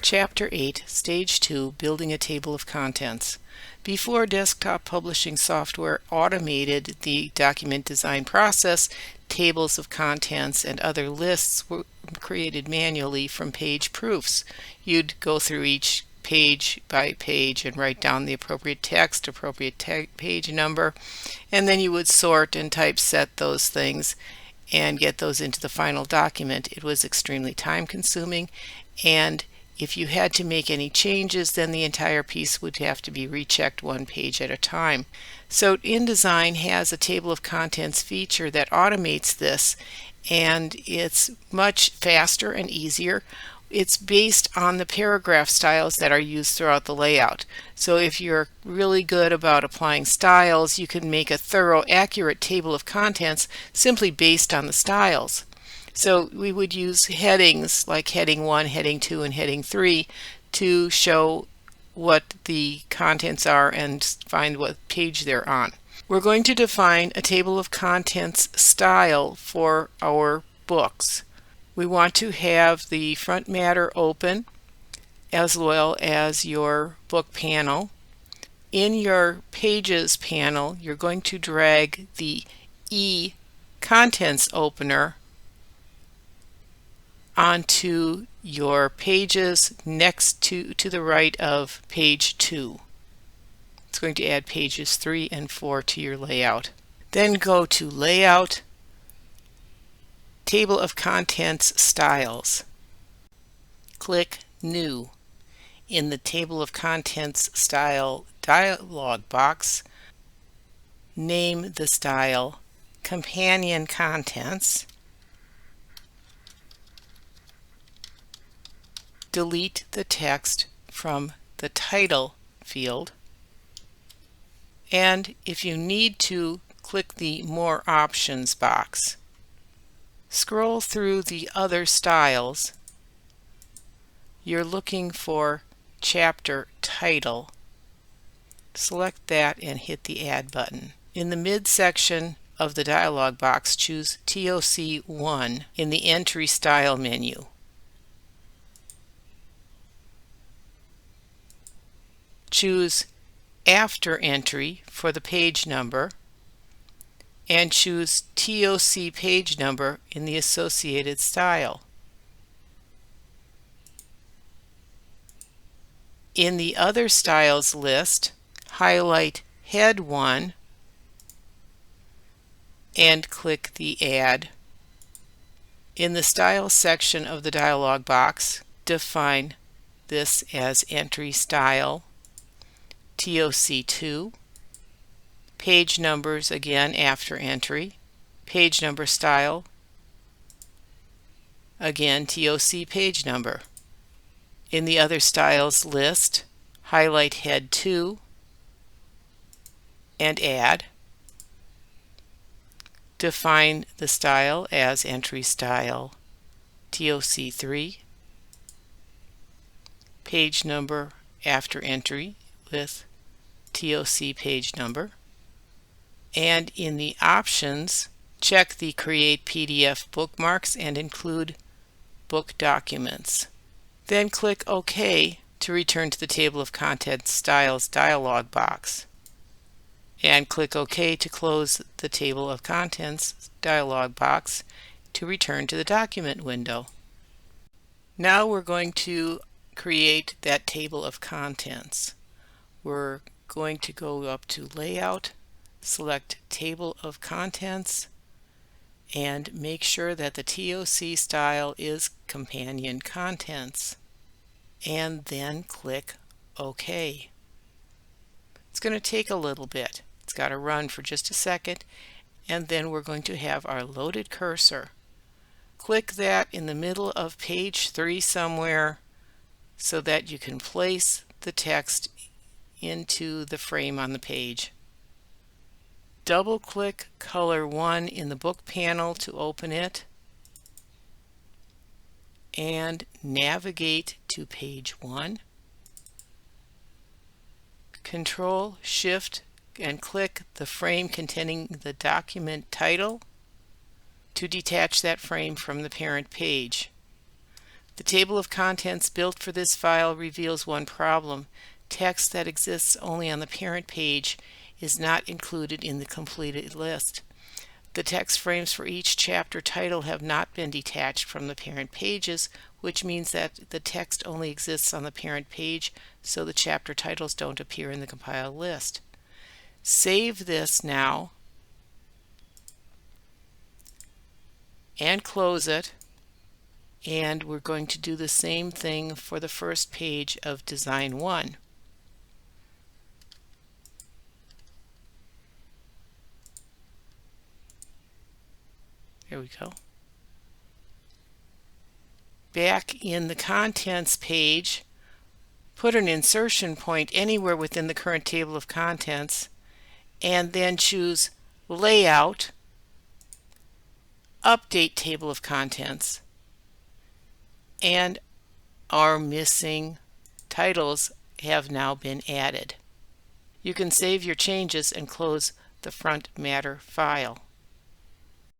Chapter 8, Stage 2, Building a Table of Contents. Before desktop publishing software automated the document design process, tables of contents and other lists were created manually from page proofs. You'd go through each page by page and write down the appropriate text, appropriate page number, and then you would sort and typeset those things and get those into the final document. It was extremely time consuming, and if you had to make any changes, then the entire piece would have to be rechecked one page at a time. So InDesign has a table of contents feature that automates this, and it's much faster and easier. It's based on the paragraph styles that are used throughout the layout. So if you're really good about applying styles, you can make a thorough, accurate table of contents simply based on the styles. So we would use headings like heading 1, heading 2, and heading 3 to show what the contents are and find what page they're on. We're going to define a table of contents style for our books. We want to have the front matter open as well as your book panel. In your pages panel, you're going to drag the E contents opener onto your pages next to the right of page 2. It's going to add pages 3 and 4 to your layout. Then go to Layout, Table of Contents Styles. Click New. In the Table of Contents Style dialog box, name the style Companion Contents. Delete the text from the title field, and if you need to, click the More Options box. Scroll through the other styles. You're looking for Chapter Title. Select that and hit the Add button. In the midsection of the dialog box, choose TOC 1 in the Entry Style menu. Choose After Entry for the page number and choose TOC page number in the associated style. In the Other Styles list, highlight Head 1 and click the Add. In the Style section of the dialog box, define this as Entry Style TOC 2, page numbers again after entry, page number style, again TOC page number. In the Other Styles list, highlight Head 2 and Add. Define the style as Entry Style TOC 3, page number after entry with TOC page number, and in the options, check the Create PDF Bookmarks and include book documents. Then click OK to return to the Table of Contents Styles dialog box, and click OK to close the Table of Contents dialog box to return to the document window. Now we're going to create that table of contents. We're going to go up to Layout, select Table of Contents, and make sure that the TOC style is Companion Contents, and then click OK. It's going to take a little bit. It's got to run for just a second, and then we're going to have our loaded cursor. Click that in the middle of page 3 somewhere so that you can place the text into the frame on the page. Double-click Color 1 in the book panel to open it, and navigate to page 1. Control Shift and click the frame containing the document title to detach that frame from the parent page. The table of contents built for this file reveals one problem. Text that exists only on the parent page is not included in the completed list. The text frames for each chapter title have not been detached from the parent pages, which means that the text only exists on the parent page, so the chapter titles don't appear in the compiled list. Save this now and close it, and we're going to do the same thing for the first page of Design 1. There we go. Back in the contents page, put an insertion point anywhere within the current table of contents, and then choose Layout, Update Table of Contents, and our missing titles have now been added. You can save your changes and close the front matter file.